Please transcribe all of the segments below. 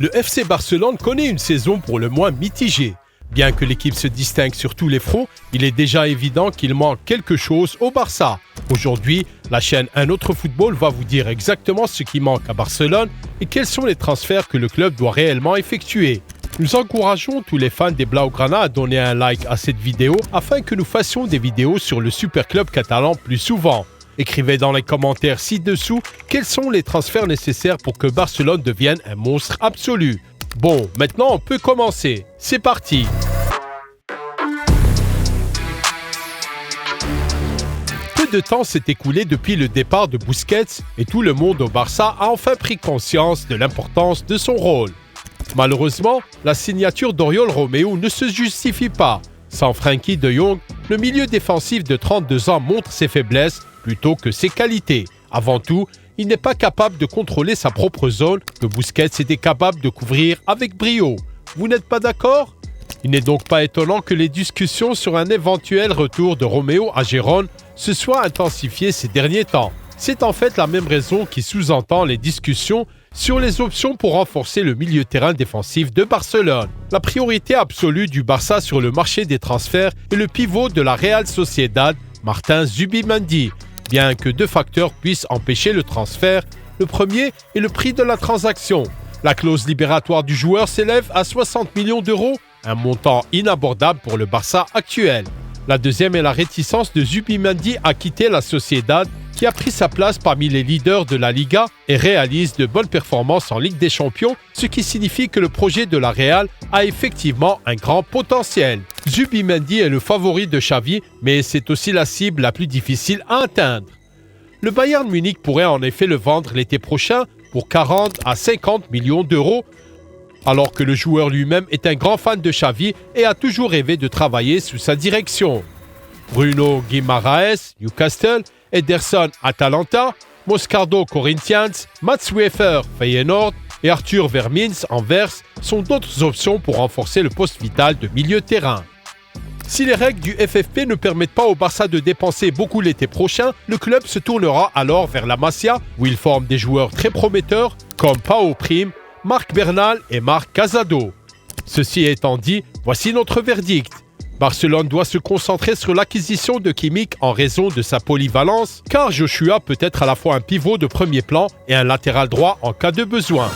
Le FC Barcelone connaît une saison pour le moins mitigée. Bien que l'équipe se distingue sur tous les fronts, il est déjà évident qu'il manque quelque chose au Barça. Aujourd'hui, la chaîne Un autre football va vous dire exactement ce qui manque à Barcelone et quels sont les transferts que le club doit réellement effectuer. Nous encourageons tous les fans des Blaugrana à donner un like à cette vidéo afin que nous fassions des vidéos sur le super club catalan plus souvent. Écrivez dans les commentaires ci-dessous quels sont les transferts nécessaires pour que Barcelone devienne un monstre absolu. Bon, maintenant on peut commencer. C'est parti! Peu de temps s'est écoulé depuis le départ de Busquets et tout le monde au Barça a enfin pris conscience de l'importance de son rôle. Malheureusement, la signature d'Oriol Romeu ne se justifie pas. Sans Frenkie de Jong, le milieu défensif de 32 ans montre ses faiblesses plutôt que ses qualités. Avant tout, il n'est pas capable de contrôler sa propre zone que Busquets était capable de couvrir avec brio. Vous n'êtes pas d'accord? Il n'est donc pas étonnant que les discussions sur un éventuel retour de Romeu à Gérone se soient intensifiées ces derniers temps. C'est en fait la même raison qui sous-entend les discussions sur les options pour renforcer le milieu terrain défensif de Barcelone. La priorité absolue du Barça sur le marché des transferts est le pivot de la Real Sociedad, Martin Zubimendi. Bien que deux facteurs puissent empêcher le transfert, le premier est le prix de la transaction. La clause libératoire du joueur s'élève à 60 millions d'euros, un montant inabordable pour le Barça actuel. La deuxième est la réticence de Zubimendi à quitter la Sociedad, qui a pris sa place parmi les leaders de la Liga et réalise de bonnes performances en Ligue des Champions, ce qui signifie que le projet de la Real a effectivement un grand potentiel. Zubimendi est le favori de Xavi, mais c'est aussi la cible la plus difficile à atteindre. Le Bayern Munich pourrait en effet le vendre l'été prochain pour 40 à 50 millions d'euros, alors que le joueur lui-même est un grand fan de Xavi et a toujours rêvé de travailler sous sa direction. Bruno Guimaraes, Newcastle, Ederson, Atalanta, Moscardo, Corinthians, Mats Wefer, Feyenoord et Arthur Vermins, Anvers sont d'autres options pour renforcer le poste vital de milieu terrain. Si les règles du FFP ne permettent pas au Barça de dépenser beaucoup l'été prochain, le club se tournera alors vers la Masia, où il forme des joueurs très prometteurs comme Pau Prim, Marc Bernal et Marc Casado. Ceci étant dit, voici notre verdict. Barcelone doit se concentrer sur l'acquisition de Kimmich en raison de sa polyvalence, car Joshua peut être à la fois un pivot de premier plan et un latéral droit en cas de besoin.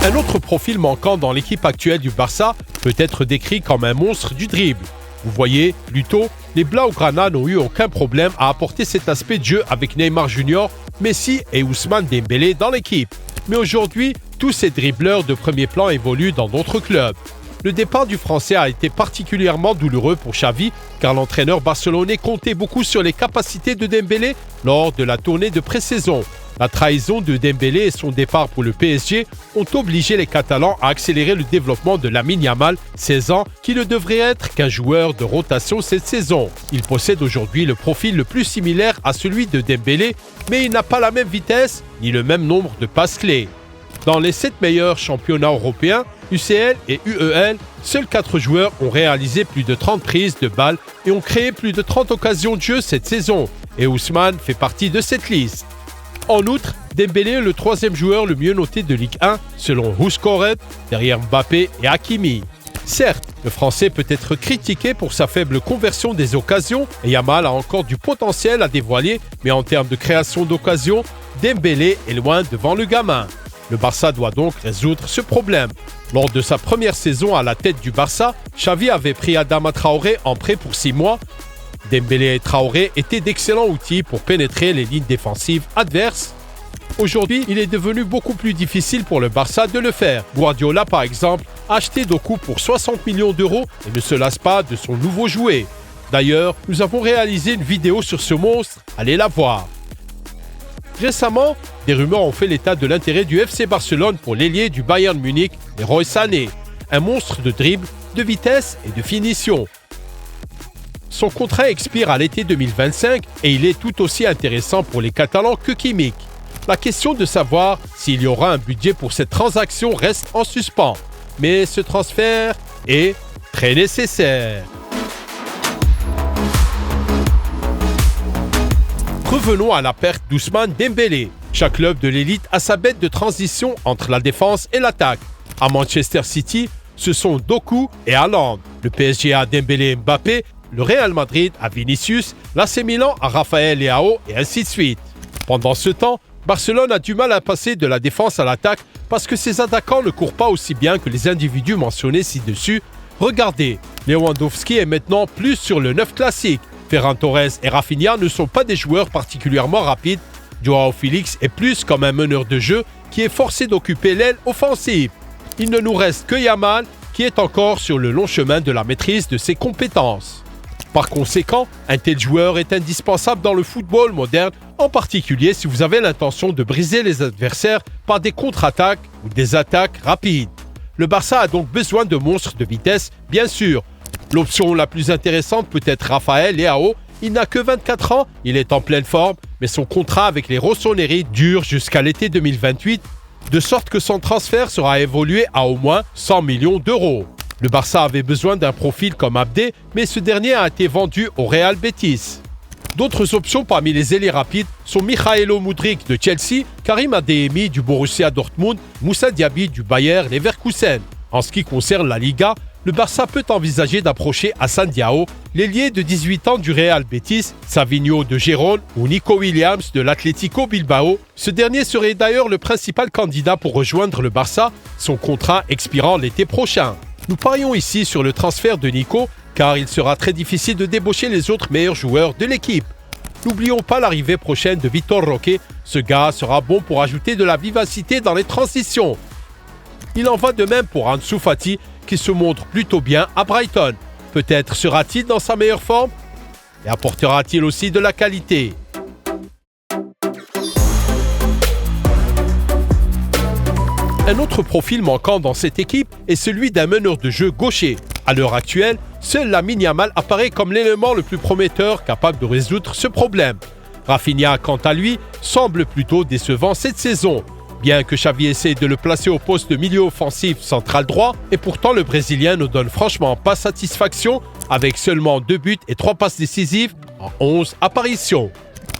Un autre profil manquant dans l'équipe actuelle du Barça peut être décrit comme un monstre du dribble. Vous voyez, plus tôt, les Blaugrana n'ont eu aucun problème à apporter cet aspect de jeu avec Neymar Jr, Messi et Ousmane Dembélé dans l'équipe. Mais aujourd'hui, tous ces dribbleurs de premier plan évoluent dans d'autres clubs. Le départ du Français a été particulièrement douloureux pour Xavi, car l'entraîneur barcelonais comptait beaucoup sur les capacités de Dembélé lors de la tournée de pré-saison. La trahison de Dembélé et son départ pour le PSG ont obligé les Catalans à accélérer le développement de Lamine Yamal, 16 ans, qui ne devrait être qu'un joueur de rotation cette saison. Il possède aujourd'hui le profil le plus similaire à celui de Dembélé, mais il n'a pas la même vitesse ni le même nombre de passes clés. Dans les 7 meilleurs championnats européens, UCL et UEL, seuls 4 joueurs ont réalisé plus de 30 prises de balles et ont créé plus de 30 occasions de jeu cette saison, et Ousmane fait partie de cette liste. En outre, Dembélé est le 3e joueur le mieux noté de Ligue 1 selon WhoScored, derrière Mbappé et Hakimi. Certes, le Français peut être critiqué pour sa faible conversion des occasions et Yamal a encore du potentiel à dévoiler, mais en termes de création d'occasions, Dembélé est loin devant le gamin. Le Barça doit donc résoudre ce problème. Lors de sa première saison à la tête du Barça, Xavi avait pris Adama Traoré en prêt pour 6 mois. Dembélé et Traoré étaient d'excellents outils pour pénétrer les lignes défensives adverses. Aujourd'hui, il est devenu beaucoup plus difficile pour le Barça de le faire. Guardiola, par exemple, a acheté Doku pour 60 millions d'euros et ne se lasse pas de son nouveau jouet. D'ailleurs, nous avons réalisé une vidéo sur ce monstre, allez la voir. Récemment, des rumeurs ont fait l'état de l'intérêt du FC Barcelone pour l'ailier du Bayern Munich, Leroy Sané, un monstre de dribble, de vitesse et de finition. Son contrat expire à l'été 2025 et il est tout aussi intéressant pour les Catalans que Kimmich. La question de savoir s'il y aura un budget pour cette transaction reste en suspens, mais ce transfert est très nécessaire. Revenons à la perte d'Ousmane Dembélé. Chaque club de l'élite a sa bête de transition entre la défense et l'attaque. À Manchester City, ce sont Doku et Haaland. Le PSG a Dembélé et Mbappé, le Real Madrid a Vinicius, l'AC Milan a Raphaël Leao et ainsi de suite. Pendant ce temps, Barcelone a du mal à passer de la défense à l'attaque parce que ses attaquants ne courent pas aussi bien que les individus mentionnés ci-dessus. Regardez, Lewandowski est maintenant plus sur le 9 classique. Ferran Torres et Rafinha ne sont pas des joueurs particulièrement rapides. Joao Félix est plus comme un meneur de jeu qui est forcé d'occuper l'aile offensive. Il ne nous reste que Yamal qui est encore sur le long chemin de la maîtrise de ses compétences. Par conséquent, un tel joueur est indispensable dans le football moderne, en particulier si vous avez l'intention de briser les adversaires par des contre-attaques ou des attaques rapides. Le Barça a donc besoin de monstres de vitesse, bien sûr. L'option la plus intéressante peut être Raphaël Leao. Il n'a que 24 ans, il est en pleine forme, mais son contrat avec les Rossoneri dure jusqu'à l'été 2028, de sorte que son transfert sera évolué à au moins 100 millions d'euros. Le Barça avait besoin d'un profil comme Abdé, mais ce dernier a été vendu au Real Betis. D'autres options parmi les ailiers rapides sont Mikhailo Mudryk de Chelsea, Karim Adeyemi du Borussia Dortmund, Moussa Diaby du Bayer Leverkusen. En ce qui concerne la Liga, le Barça peut envisager d'approcher Hassan Diao, l'ailier de 18 ans du Real Betis, Savinho de Gérone ou Nico Williams de l'Atlético Bilbao. Ce dernier serait d'ailleurs le principal candidat pour rejoindre le Barça, son contrat expirant l'été prochain. Nous parions ici sur le transfert de Nico, car il sera très difficile de débaucher les autres meilleurs joueurs de l'équipe. N'oublions pas l'arrivée prochaine de Vitor Roque, ce gars sera bon pour ajouter de la vivacité dans les transitions. Il en va de même pour Ansu Fati, qui se montre plutôt bien à Brighton. Peut-être sera-t-il dans sa meilleure forme et apportera-t-il aussi de la qualité. Un autre profil manquant dans cette équipe est celui d'un meneur de jeu gaucher. À l'heure actuelle, seul Lamine Yamal apparaît comme l'élément le plus prometteur capable de résoudre ce problème. Rafinha, quant à lui, semble plutôt décevant cette saison. Bien que Xavi essaie de le placer au poste de milieu offensif central droit, et pourtant le Brésilien ne donne franchement pas satisfaction avec seulement 2 buts et 3 passes décisives en 11 apparitions.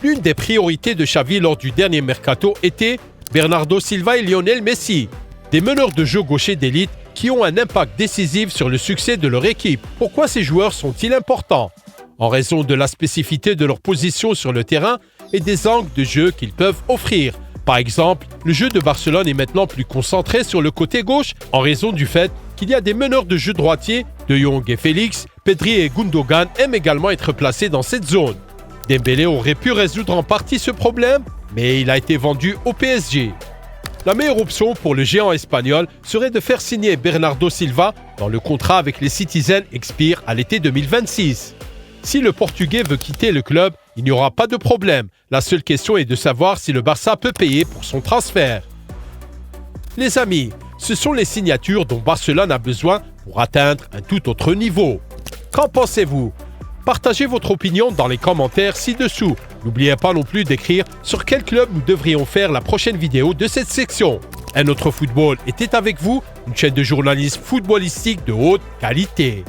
L'une des priorités de Xavi lors du dernier mercato était Bernardo Silva et Lionel Messi, des meneurs de jeu gauchers d'élite qui ont un impact décisif sur le succès de leur équipe. Pourquoi ces joueurs sont-ils importants? En raison de la spécificité de leur position sur le terrain et des angles de jeu qu'ils peuvent offrir. Par exemple, le jeu de Barcelone est maintenant plus concentré sur le côté gauche en raison du fait qu'il y a des meneurs de jeu droitiers, De Jong et Félix. Pedri et Gundogan aiment également être placés dans cette zone. Dembélé aurait pu résoudre en partie ce problème, mais il a été vendu au PSG. La meilleure option pour le géant espagnol serait de faire signer Bernardo Silva dont le contrat avec les Citizens expire à l'été 2026. Si le Portugais veut quitter le club, il n'y aura pas de problème. La seule question est de savoir si le Barça peut payer pour son transfert. Les amis, ce sont les signatures dont Barcelone a besoin pour atteindre un tout autre niveau. Qu'en pensez-vous? Partagez votre opinion dans les commentaires ci-dessous. N'oubliez pas non plus d'écrire sur quel club nous devrions faire la prochaine vidéo de cette section. Un autre football était avec vous, une chaîne de journalisme footballistique de haute qualité.